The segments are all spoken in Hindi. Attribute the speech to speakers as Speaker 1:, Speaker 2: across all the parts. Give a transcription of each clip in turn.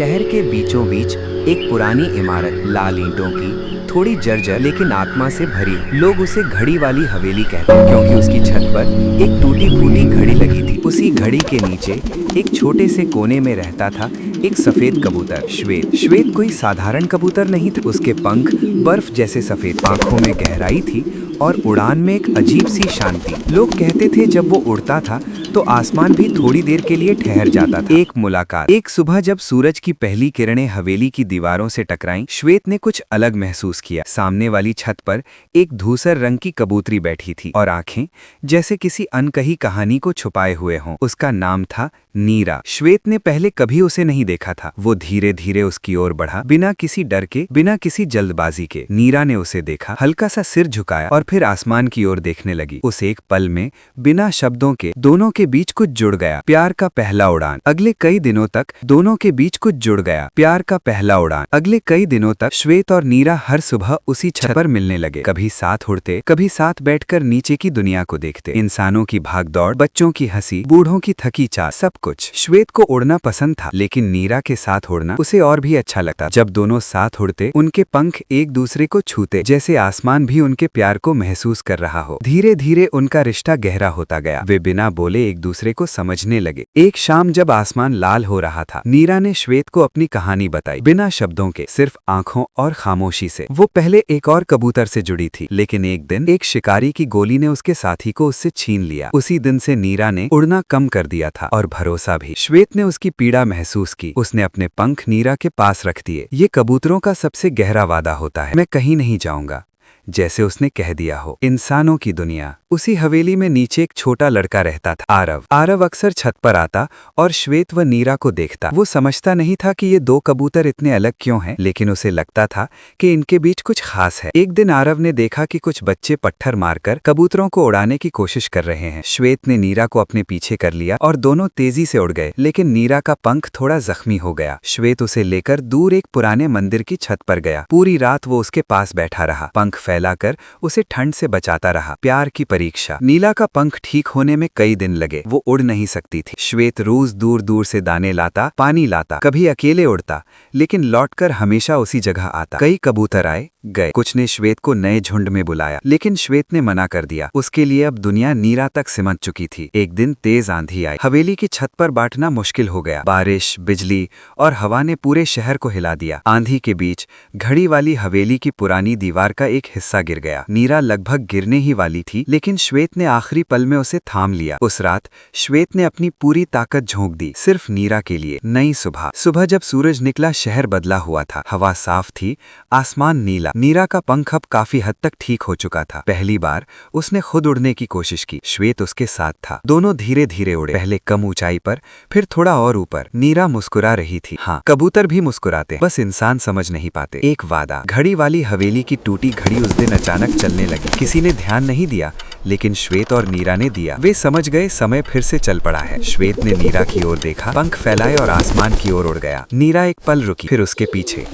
Speaker 1: शहर के बीचों बीच एक पुरानी इमारत, लाल ईंटों की, थोड़ी जर्जर लेकिन आत्मा से भरी। लोग उसे घड़ी वाली हवेली कहते हैं क्योंकि उसकी छत पर एक टूटी फूटी घड़ी लगी थी। उसी घड़ी के नीचे एक छोटे से कोने में रहता था एक सफेद कबूतर, श्वेत। श्वेत कोई साधारण कबूतर नहीं था। उसके पंख बर्फ जैसे सफेद, आंखों में गहराई थी और उड़ान में एक अजीब सी शांति। लोग कहते थे जब वो उड़ता था तो आसमान भी थोड़ी देर के लिए ठहर जाता था। एक मुलाकात। एक सुबह जब सूरज की पहली किरणें हवेली की दीवारों से टकराईं, श्वेत ने कुछ अलग महसूस किया। सामने वाली छत पर एक धूसर रंग की कबूतरी बैठी थी और आंखें जैसे किसी अनकही कहानी को छुपाए हुए हों। उसका नाम था नीरा। श्वेत ने पहले कभी उसे नहीं देखा था। वो धीरे धीरे उसकी ओर बढ़ा, बिना किसी डर के, बिना किसी जल्दबाजी के। नीरा ने उसे देखा, हल्का सा सिर झुकाया और फिर आसमान की ओर देखने लगी। उस एक पल में बिना शब्दों के दोनों के बीच कुछ जुड़ गया। प्यार का पहला उड़ान। अगले कई दिनों तक दोनों के बीच कुछ जुड़ गया। प्यार का पहला उड़ान। अगले कई दिनों तक श्वेत और नीरा हर सुबह उसी छत पर मिलने लगे। कभी साथ उड़ते, कभी साथ बैठकर नीचे की दुनिया को देखते। इंसानों की भागदौड़, बच्चों की हंसी, बूढ़ों की थकी चाह, सब कुछ। श्वेत को उड़ना पसंद था, लेकिन नीरा के साथ उड़ना उसे और भी अच्छा लगता। जब दोनों साथ उड़ते, उनके पंख एक दूसरे को छूते, जैसे आसमान भी उनके प्यार को महसूस कर रहा हो। धीरे धीरे उनका रिश्ता गहरा होता गया। वे बिना बोले एक दूसरे को समझने लगे। एक शाम जब आसमान लाल हो रहा था, नीरा ने श्वेत को अपनी कहानी बताई, बिना शब्दों के, सिर्फ आंखों और खामोशी से। वो पहले एक और कबूतर से जुड़ी थी, लेकिन एक दिन एक शिकारी की गोली ने उसके साथी को उससे छीन लिया। उसी दिन से नीरा ने उड़ना कम कर दिया था और भरोसा भी। श्वेत ने उसकी पीड़ा महसूस की। उसने अपने पंख नीरा के पास रख दिए। ये कबूतरों का सबसे गहरा वादा होता है, मैं कहीं नहीं जाऊंगा, जैसे उसने कह दिया हो। इंसानों की दुनिया। उसी हवेली में नीचे एक छोटा लड़का रहता था, आरव। आरव अक्सर छत पर आता और श्वेत व नीरा को देखता। वो समझता नहीं था कि ये दो कबूतर इतने अलग क्यों हैं, लेकिन उसे लगता था कि इनके बीच कुछ खास है। एक दिन आरव ने देखा कि कुछ बच्चे पत्थर मारकर कबूतरों को उड़ाने की कोशिश कर रहे हैं। श्वेत ने नीरा को अपने पीछे कर लिया और दोनों तेजी से उड़ गए, लेकिन नीरा का पंख थोड़ा जख्मी हो गया। श्वेत उसे लेकर दूर एक पुराने मंदिर की छत पर गया। पूरी रात वो उसके पास बैठा रहा, पंख फैलाकर उसे ठंड से बचाता रहा। प्यार की परीक्षा। नीला का पंख ठीक होने में कई दिन लगे। वो उड़ नहीं सकती थी। श्वेत रोज दूर दूर से दाने लाता, पानी लाता, कभी अकेले उड़ता, लेकिन लौटकर हमेशा उसी जगह आता। कई कबूतर आए गए, कुछ ने श्वेत को नए झुंड में बुलाया, लेकिन श्वेत ने मना कर दिया। उसके लिए अब दुनिया नीरा तक सिमट चुकी थी। एक दिन तेज आंधी आई। हवेली की छत पर बैठना मुश्किल हो गया। बारिश, बिजली और हवा ने पूरे शहर को हिला दिया। आंधी के बीच घड़ी वाली हवेली की पुरानी दीवार का एक हिस्सा गिर गया। नीरा लगभग गिरने ही वाली थी, लेकिन श्वेत ने आखिरी पल में उसे थाम लिया। उस रात श्वेत ने अपनी पूरी ताकत झोंक दी, सिर्फ नीरा के लिए। नई सुबह जब सूरज निकला, शहर बदला हुआ था। हवा साफ थी, आसमान नीला। नीरा का पंख अब काफी हद तक ठीक हो चुका था। पहली बार उसने खुद उड़ने की कोशिश की। श्वेत उसके साथ था। दोनों धीरे धीरे उड़े, पहले कम ऊंचाई पर, फिर थोड़ा और ऊपर। नीरा मुस्कुरा रही थी। हाँ, कबूतर भी मुस्कुराते, बस इंसान समझ नहीं पाते। एक वादा। घड़ी वाली हवेली की टूटी घड़ी उस दिन अचानक चलने लगी। किसी ने ध्यान नहीं दिया, लेकिन श्वेत और नीरा ने दिया। वे समझ गए समय फिर से चल पड़ा है। श्वेत ने नीरा की ओर देखा, पंख फैलाए और आसमान की ओर उड़ गया। नीरा एक पल रुकी, फिर उसके पीछे।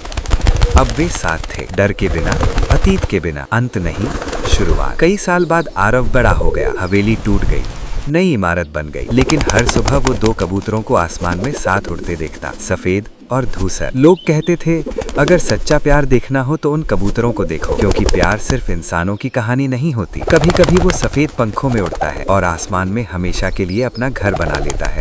Speaker 1: अब वे साथ थे, डर के बिना, अतीत के बिना। अंत नहीं, शुरुआत। कई साल बाद आरव बड़ा हो गया, हवेली टूट गई, नई इमारत बन गई, लेकिन हर सुबह वो दो कबूतरों को आसमान में साथ उड़ते देखता, सफेद और धूसर। लोग कहते थे अगर सच्चा प्यार देखना हो तो उन कबूतरों को देखो, क्योंकि प्यार सिर्फ इंसानों की कहानी नहीं होती। कभी कभी वो सफेद पंखों में उड़ता है और आसमान में हमेशा के लिए अपना घर बना लेता है।